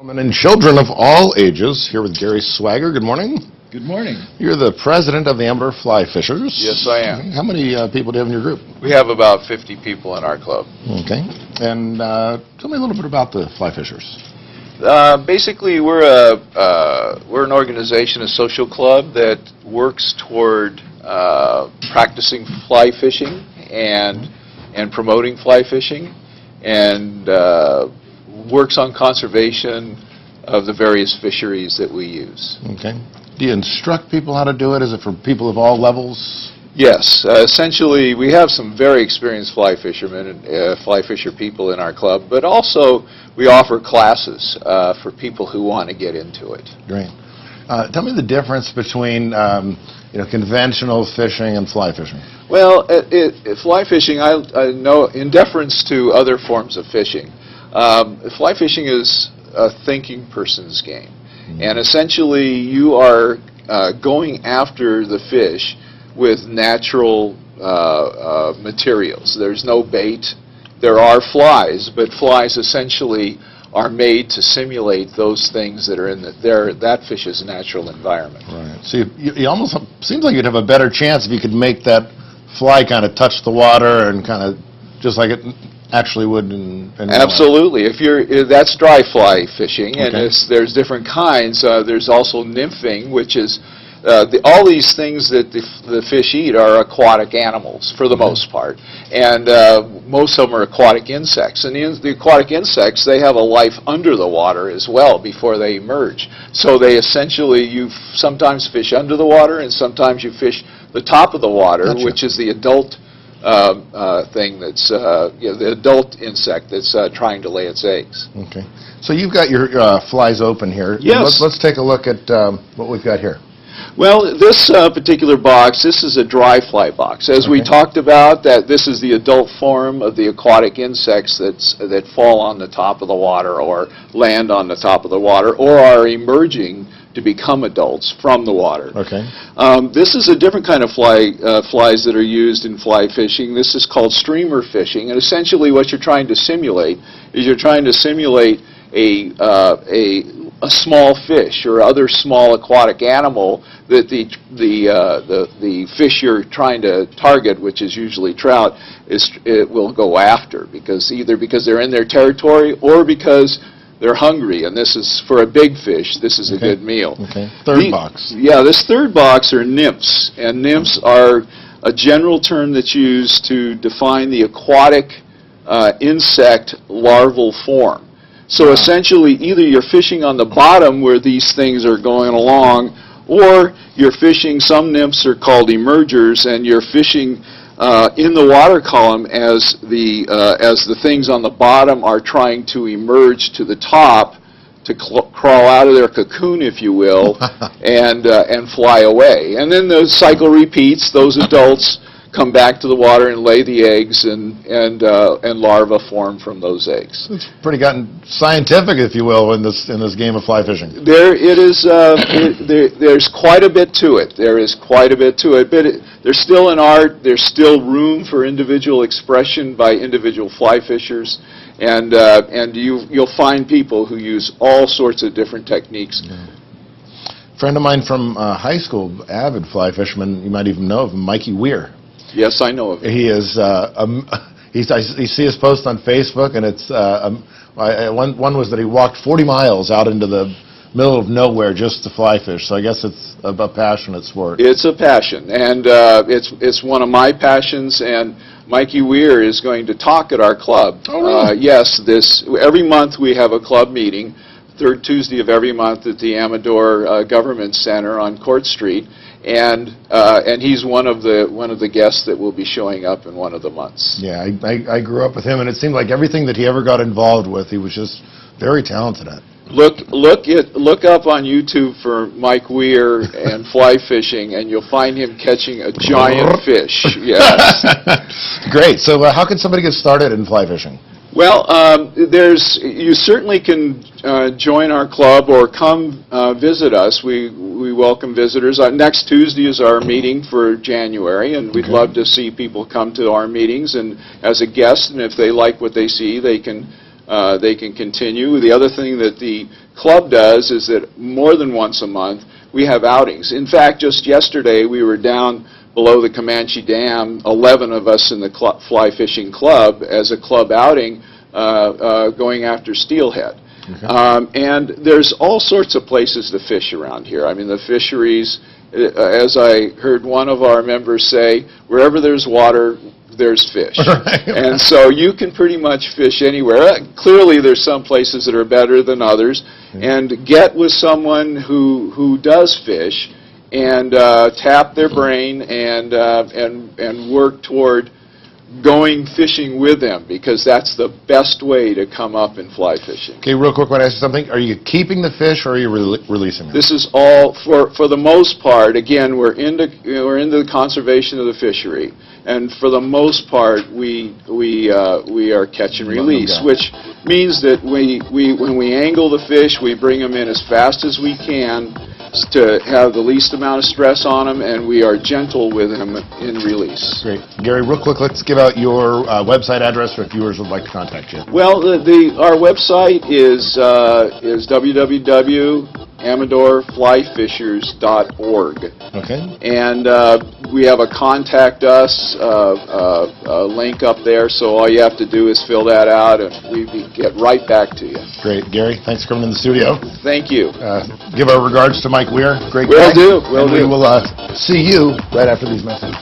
And children of all ages, here with Gary Swagger. Good morning. Good morning. You're the president of the Amador Fly Fishers. Yes, I am. How many people do you have in your group? We have about 50 people in our club. Okay. And tell me a little bit about the Fly Fishers. Basically, we're an organization, a social club that works toward practicing fly fishing and promoting fly fishing, and works on conservation of the various fisheries that we use. Okay. Do you instruct people how to do it? Is it for people of all levels? Yes. Essentially, we have some very experienced fly fishermen and fly fisher people in our club, but also we offer classes for people who want to get into it. Great. Tell me the difference between conventional fishing and fly fishing. Well, fly fishing, I know, in deference to other forms of fishing, fly fishing is a thinking person's game. Mm-hmm. And essentially, you are going after the fish with natural materials. There's no bait. There are flies, but flies essentially are made to simulate those things that are in that fish's natural environment. Right. So you almost seems like you'd have a better chance if you could make that fly kind of touch the water and kind of just like it actually would in Absolutely. That's dry fly fishing, and okay. There's different kinds. There's also nymphing, which is all these things that the fish eat are aquatic animals for the most part, and most of them are aquatic insects. And the aquatic insects, they have a life under the water as well before they emerge. So they essentially, you sometimes fish under the water, and sometimes you fish the top of the water, Gotcha. which is the adult thing that's the adult insect that's trying to lay its eggs. Okay. So you've got your flies open here. Yes. Let's take a look at what we've got here. Well, this particular box, this is a dry fly box. As we talked about, that this is the adult form of the aquatic insects that fall on the top of the water or land on the top of the water or are emerging to become adults from the water. Okay. This is a different kind of flies that are used in fly fishing. This is called streamer fishing, and essentially what you're trying to simulate is you're trying to simulate a small fish or other small aquatic animal that the fish you're trying to target, which is usually trout, it will go after, either because they're in their territory or because they're hungry, and this is, for a big fish, this is a good meal. Okay. Third box. Yeah, this third box are nymphs, and nymphs are a general term that's used to define the aquatic insect larval form. So essentially, either you're fishing on the bottom where these things are going along, or you're fishing, some nymphs are called emergers, and you're fishing in the water column as the things on the bottom are trying to emerge to the top to crawl out of their cocoon, if you will, and fly away. And then the cycle repeats. Those adults come back to the water and lay the eggs, and larvae form from those eggs. It's pretty gotten scientific, if you will, in this game of fly fishing. There's quite a bit to it. There is quite a bit to it, but there's still an art. There's still room for individual expression by individual fly fishers, and you'll find people who use all sorts of different techniques. Yeah. A friend of mine from high school, avid fly fisherman, you might even know of him, Weir. Yes, I know of him. He is. You see his post on Facebook, and it's one was that he walked 40 miles out into the middle of nowhere just to fly fish. So I guess it's a passionate sport. It's a passion, and it's one of my passions. And Mikey Weir is going to talk at our club. Oh, really? Yes, every month we have a club meeting, third Tuesday of every month at the Amador Government Center on Court Street. And he's one of the guests that will be showing up in one of the months. Yeah, I grew up with him, and it seemed like everything that he ever got involved with, he was just very talented at. Look up on YouTube for Mike Weir and fly fishing, and you'll find him catching a giant fish. Yes. Great. So how can somebody get started in fly fishing? Well, you certainly can join our club or come visit us. We welcome visitors. Next Tuesday is our meeting for January, and we'd love to see people come to our meetings and as a guest. And if they like what they see, they can continue. The other thing that the club does is that more than once a month we have outings. In fact, just yesterday we were down below the Comanche Dam, 11 of us in the Fly Fishing Club as a club outing going after steelhead. Okay. And there's all sorts of places to fish around here. I mean, the fisheries, as I heard one of our members say, wherever there's water, there's fish. And so you can pretty much fish anywhere. Clearly, there's some places that are better than others. And get with someone who does fish and tap their brain and work toward going fishing with them, because that's the best way to come up in fly fishing. Okay, real quick, want to ask you something? Are you keeping the fish or are you releasing them? This is all, for the most part, again, we're into the conservation of the fishery, and for the most part, we are catch and release, which means that when we angle the fish, we bring them in as fast as we can to have the least amount of stress on them, and we are gentle with them in release. Great. Gary, real quick, let's give out your website address if viewers would like to contact you. Well, our website is www.amadorflyfishers.org. Okay. And we have a contact us link up there, so all you have to do is fill that out, and we get right back to you. Great. Gary, thanks for coming in the studio. Thank you. Give our regards to Mike Weir. Great Will guy. do. Will and do. We will see you right after these messages.